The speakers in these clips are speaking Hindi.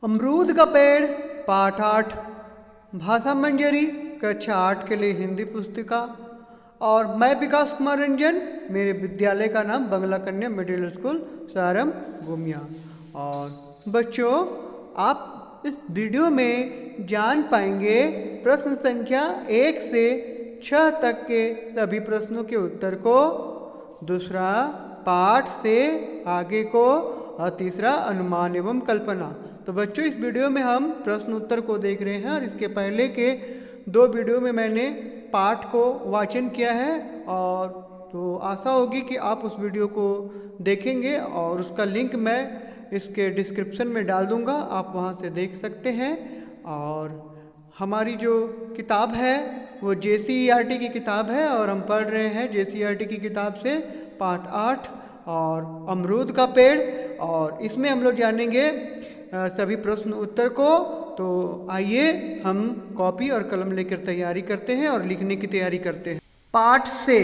अमरूद का पेड़ पाठ 8 भाषा मंजरी कक्षा 8 के लिए हिंदी पुस्तिका। और मैं विकास कुमार रंजन, मेरे विद्यालय का नाम बंगला कन्या मिडिल स्कूल सारम गोमिया। और बच्चों, आप इस वीडियो में जान पाएंगे प्रश्न संख्या 1 से 6 तक के सभी प्रश्नों के उत्तर को, दूसरा पाठ से आगे को, और तीसरा अनुमान एवं कल्पना। तो बच्चों, इस वीडियो में हम प्रश्न उत्तर को देख रहे हैं और इसके पहले के 2 वीडियो में मैंने पाठ को वाचन किया है। और तो आशा होगी कि आप उस वीडियो को देखेंगे और उसका लिंक मैं इसके डिस्क्रिप्शन में डाल दूंगा, आप वहां से देख सकते हैं। और हमारी जो किताब है वो JCERT की किताब है और हम पढ़ रहे हैं JCERT की किताब से पाठ 8 और अमरूद का पेड़। और इसमें हम लोग जानेंगे सभी प्रश्न उत्तर को। तो आइए हम कॉपी और कलम लेकर तैयारी करते हैं और लिखने की तैयारी करते हैं। पाठ से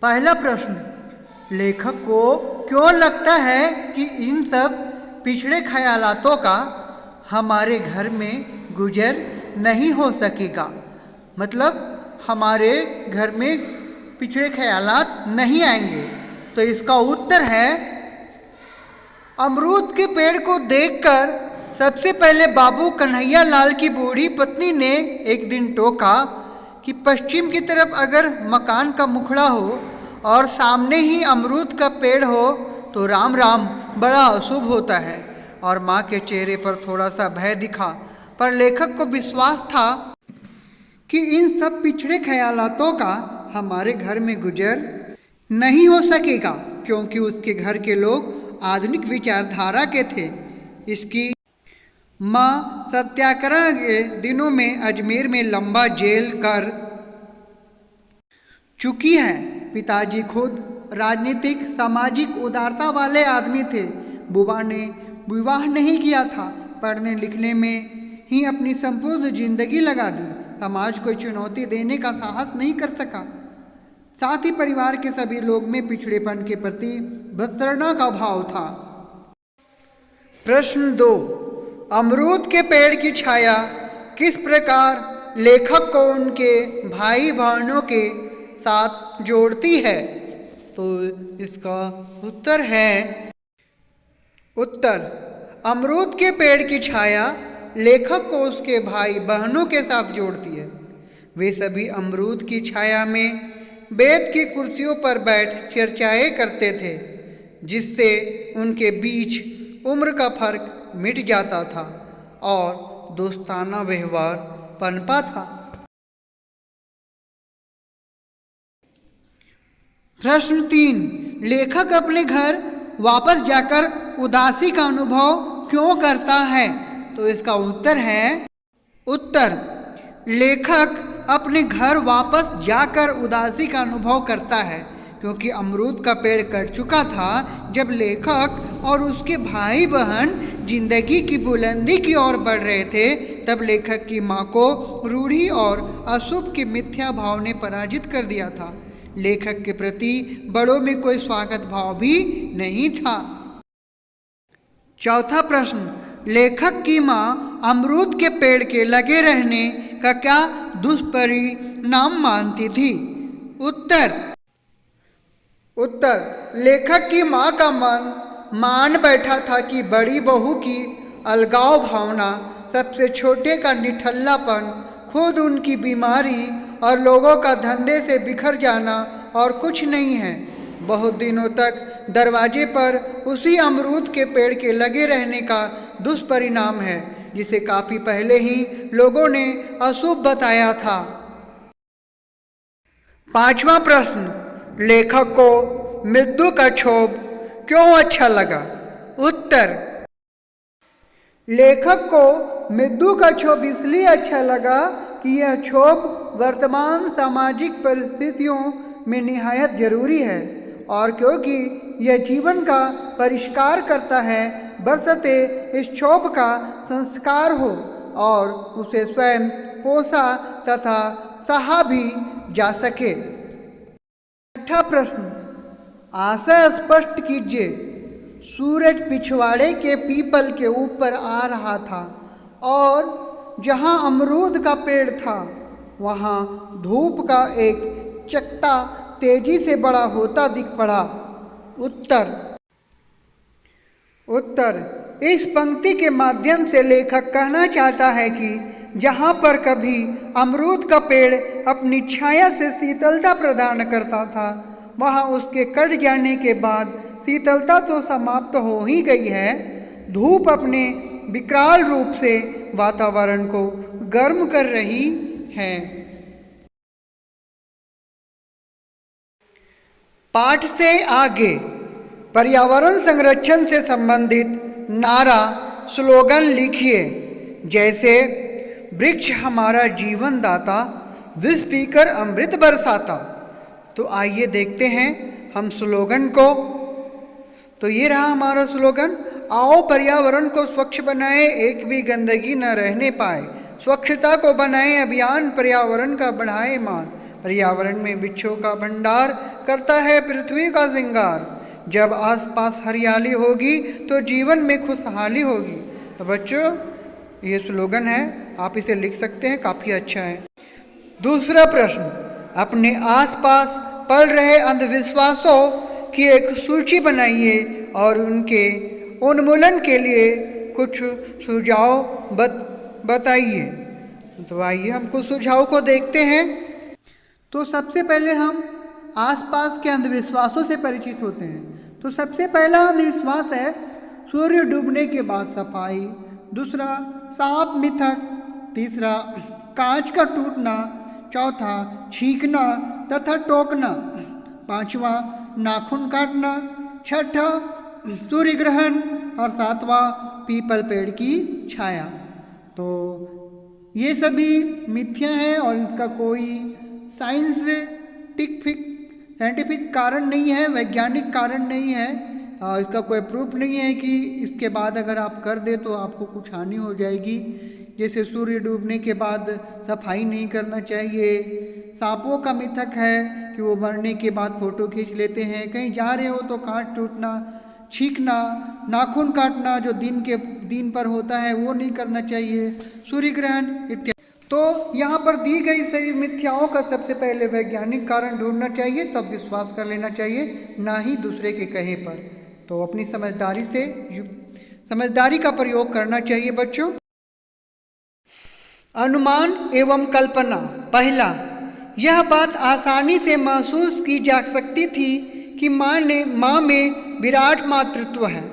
पहला प्रश्न, लेखक को क्यों लगता है कि इन सब पिछड़े ख्यालातों का हमारे घर में गुजर नहीं हो सकेगा। मतलब हमारे घर में पिछड़े ख्यालात नहीं आएंगे। तो इसका उत्तर है, अमरूद के पेड़ को देखकर सबसे पहले बाबू कन्हैया लाल की बूढ़ी पत्नी ने एक दिन टोका कि पश्चिम की तरफ अगर मकान का मुखड़ा हो और सामने ही अमरूद का पेड़ हो तो राम राम बड़ा अशुभ होता है। और माँ के चेहरे पर थोड़ा सा भय दिखा, पर लेखक को विश्वास था कि इन सब पिछड़े ख्यालातों का हमारे घर में गुजर नहीं हो सकेगा, क्योंकि उसके घर के लोग आधुनिक विचारधारा के थे। इसकी माँ सत्याग्रह के दिनों में अजमेर में लंबा जेल कर चुकी है। पिताजी खुद राजनीतिक सामाजिक उदारता वाले आदमी थे। बुआ ने विवाह नहीं किया था, पढ़ने लिखने में ही अपनी संपूर्ण जिंदगी लगा दी। समाज को चुनौती देने का साहस नहीं कर सका। साथ ही परिवार के सभी लोग में पिछड़ेपन के प्रति भत्सना का भाव था। प्रश्न 2, अमरूद के पेड़ की छाया किस प्रकार लेखक को उनके भाई बहनों के साथ जोड़ती है? तो इसका उत्तर है, उत्तर अमरूद के पेड़ की छाया लेखक को उसके भाई बहनों के साथ जोड़ती है। वे सभी अमरूद की छाया में बेत की कुर्सियों पर बैठ चर्चाएं करते थे, जिससे उनके बीच उम्र का फर्क मिट जाता था और दोस्ताना व्यवहार पनपा था। प्रश्न 3, लेखक अपने घर वापस जाकर उदासी का अनुभव क्यों करता है? तो इसका उत्तर है, उत्तर लेखक अपने घर वापस जाकर उदासी का अनुभव करता है क्योंकि अमरूद का पेड़ कट चुका था। जब लेखक और उसके भाई बहन जिंदगी की बुलंदी की ओर बढ़ रहे थे, तब लेखक की माँ को रूढ़ी और अशुभ के मिथ्या भाव ने पराजित कर दिया था। लेखक के प्रति बड़ों में कोई स्वागत भाव भी नहीं था। चौथा प्रश्न, लेखक की माँ अमरूद के पेड़ के लगे रहने का क्या दुष्परिणाम मानती थी? उत्तर लेखक की माँ का मन मान बैठा था कि बड़ी बहू की अलगाव भावना, सबसे छोटे का निठल्लापन, खुद उनकी बीमारी और लोगों का धंधे से बिखर जाना और कुछ नहीं है। बहुत दिनों तक दरवाजे पर उसी अमरूद के पेड़ के लगे रहने का दुष्परिणाम है, जिसे काफी पहले ही लोगों ने अशुभ बताया था। पांचवा प्रश्न, लेखक को मृत्यु का क्षोभ क्यों अच्छा लगा? उत्तर लेखक को मृत्यु का क्षोभ इसलिए अच्छा लगा कि यह क्षोभ वर्तमान सामाजिक परिस्थितियों में निहायत जरूरी है, और क्योंकि यह जीवन का परिष्कार करता है, बरसते इस क्षोभ का संस्कार हो और उसे स्वयं पोसा तथा सहा भी जा सके। छठा प्रश्न, आशय स्पष्ट कीजिए। सूरज पिछवाड़े के पीपल के ऊपर आ रहा था और जहाँ अमरूद का पेड़ था वहाँ धूप का एक चकता तेजी से बड़ा होता दिख पड़ा। उत्तर इस पंक्ति के माध्यम से लेखक कहना चाहता है कि जहाँ पर कभी अमरूद का पेड़ अपनी छाया से शीतलता प्रदान करता था, वहाँ उसके कट जाने के बाद शीतलता तो समाप्त हो ही गई है, धूप अपने विकराल रूप से वातावरण को गर्म कर रही है। पाठ से आगे पर्यावरण संरक्षण से संबंधित नारा स्लोगन लिखिए, जैसे वृक्ष हमारा जीवन दाता, विष पीकर अमृत बरसाता। तो आइए देखते हैं हम स्लोगन को। तो ये रहा हमारा स्लोगन, आओ पर्यावरण को स्वच्छ बनाए, एक भी गंदगी न रहने पाए, स्वच्छता को बनाए अभियान, पर्यावरण का बढ़ाए मान, पर्यावरण में वृक्षों का भंडार करता है पृथ्वी का श्रृंगार, जब आसपास हरियाली होगी तो जीवन में खुशहाली होगी। तो बच्चों ये स्लोगन है, आप इसे लिख सकते हैं, काफ़ी अच्छा है। दूसरा प्रश्न, अपने आसपास पल रहे अंधविश्वासों की एक सूची बनाइए और उनके उन्मूलन के लिए कुछ सुझाव बताइए। तो आइए हम कुछ सुझाव को देखते हैं। तो सबसे पहले हम आसपास के अंधविश्वासों से परिचित होते हैं। तो सबसे पहला अंधविश्वास है सूर्य डूबने के बाद सफाई, दूसरा सांप मिथक, तीसरा कांच का टूटना, चौथा छींकना तथा टोकना, पांचवा नाखून काटना, छठा सूर्य ग्रहण और सातवां पीपल पेड़ की छाया। तो ये सभी मिथ्या हैं और इसका कोई साइंटिफिक कारण नहीं है, वैज्ञानिक कारण नहीं है, इसका कोई प्रूफ नहीं है कि इसके बाद अगर आप कर दे तो आपको कुछ हानि हो जाएगी। जैसे सूर्य डूबने के बाद सफाई नहीं करना चाहिए, सांपों का मिथक है कि वो मरने के बाद फ़ोटो खींच लेते हैं, कहीं जा रहे हो तो कांच टूटना, छींकना, नाखून काटना जो दिन पर होता है वो नहीं करना चाहिए, सूर्य ग्रहण इत्यादि। तो यहाँ पर दी गई सभी मिथ्याओं का सबसे पहले वैज्ञानिक कारण ढूंढना चाहिए, तब विश्वास कर लेना चाहिए, ना ही दूसरे के कहे पर। तो अपनी समझदारी का प्रयोग करना चाहिए बच्चों। अनुमान एवं कल्पना। पहला, यह बात आसानी से महसूस की जा सकती थी कि माँ में विराट मातृत्व है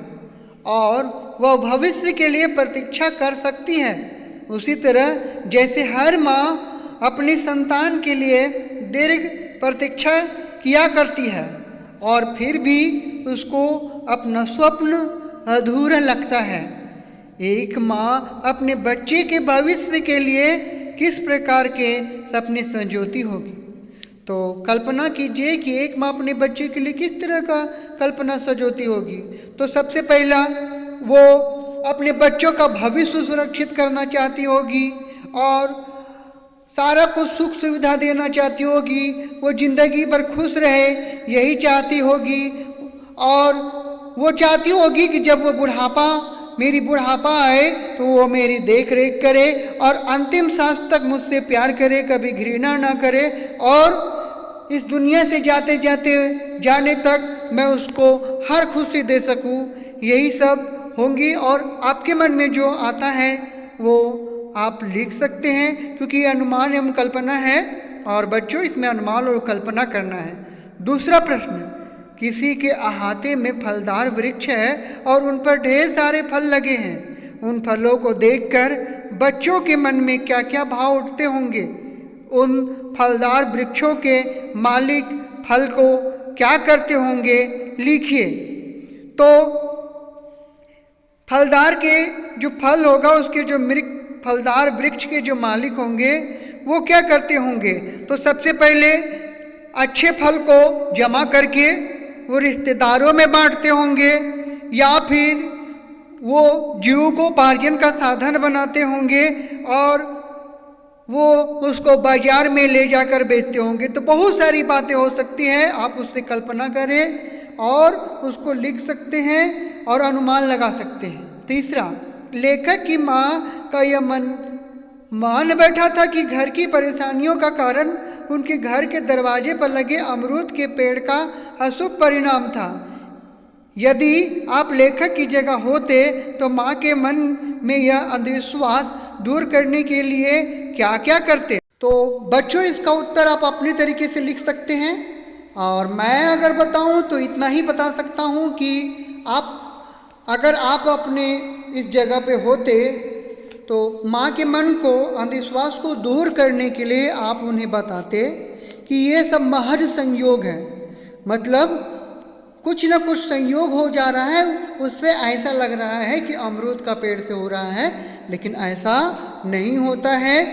और वह भविष्य के लिए प्रतीक्षा कर सकती है। उसी तरह जैसे हर माँ अपनी संतान के लिए दीर्घ प्रतीक्षा किया करती है और फिर भी उसको अपना स्वप्न अधूरा लगता है, एक माँ अपने बच्चे के भविष्य के लिए किस प्रकार के सपने संजोती होगी। तो कल्पना कीजिए कि एक माँ अपने बच्चे के लिए किस तरह का कल्पना संजोती होगी। तो सबसे पहला वो अपने बच्चों का भविष्य सुरक्षित करना चाहती होगी और सारा कुछ सुख सुविधा देना चाहती होगी, वो जिंदगी भर खुश रहे यही चाहती होगी और वो चाहती होगी कि जब वो मेरी बुढ़ापा आए तो वो मेरी देख रेख करे और अंतिम सांस तक मुझसे प्यार करे, कभी घृणा ना करे और इस दुनिया से जाने तक मैं उसको हर खुशी दे सकूं। यही सब होंगी और आपके मन में जो आता है वो आप लिख सकते हैं, क्योंकि ये अनुमान एवं कल्पना है और बच्चों इसमें अनुमान और कल्पना करना है। दूसरा प्रश्न, किसी के अहाते में फलदार वृक्ष है और उन पर ढेर सारे फल लगे हैं, उन फलों को देखकर बच्चों के मन में क्या क्या भाव उठते होंगे, उन फलदार वृक्षों के मालिक फल को क्या करते होंगे, लिखिए। तो फलदार के जो फल होगा उसके जो फलदार वृक्ष के जो मालिक होंगे वो क्या करते होंगे। तो सबसे पहले अच्छे फल को जमा करके वो रिश्तेदारों में बांटते होंगे या फिर वो जीविकोपार्जन का साधन बनाते होंगे और वो उसको बाजार में ले जाकर बेचते होंगे। तो बहुत सारी बातें हो सकती हैं, आप उससे कल्पना करें और उसको लिख सकते हैं और अनुमान लगा सकते हैं। तीसरा, लेखक की माँ का यह मान बैठा था कि घर की परेशानियों का कारण उनके घर के दरवाजे पर लगे अमरूद के पेड़ का अशुभ परिणाम था। यदि आप लेखक की जगह होते तो माँ के मन में यह अंधविश्वास दूर करने के लिए क्या क्या करते? तो बच्चों, इसका उत्तर आप अपने तरीके से लिख सकते हैं, और मैं अगर बताऊं तो इतना ही बता सकता हूं कि अगर आप अपने इस जगह पे होते तो माँ के मन को, अंधविश्वास को दूर करने के लिए आप उन्हें बताते कि ये सब महज संयोग है, मतलब कुछ ना कुछ संयोग हो जा रहा है, उससे ऐसा लग रहा है कि अमरूद का पेड़ से हो रहा है, लेकिन ऐसा नहीं होता है।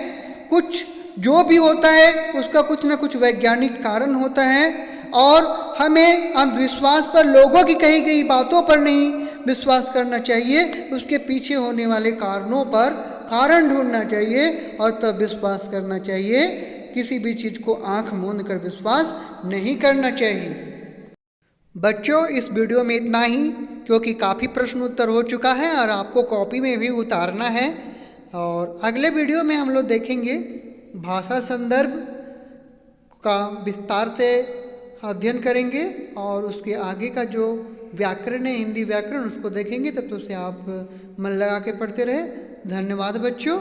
कुछ जो भी होता है उसका कुछ ना कुछ वैज्ञानिक कारण होता है, और हमें अंधविश्वास पर, लोगों की कही गई बातों पर नहीं विश्वास करना चाहिए, उसके पीछे होने वाले कारणों पर कारण ढूंढना चाहिए और तब विश्वास करना चाहिए। किसी भी चीज़ को आंख मूंद कर विश्वास नहीं करना चाहिए। बच्चों, इस वीडियो में इतना ही, क्योंकि काफ़ी प्रश्न उत्तर हो चुका है और आपको कॉपी में भी उतारना है। और अगले वीडियो में हम लोग देखेंगे भाषा संदर्भ का विस्तार से अध्ययन करेंगे, और उसके आगे का जो व्याकरण है, हिंदी व्याकरण, उसको देखेंगे। तब तो उसे आप मन लगा के पढ़ते रहे। धन्यवाद बच्चों।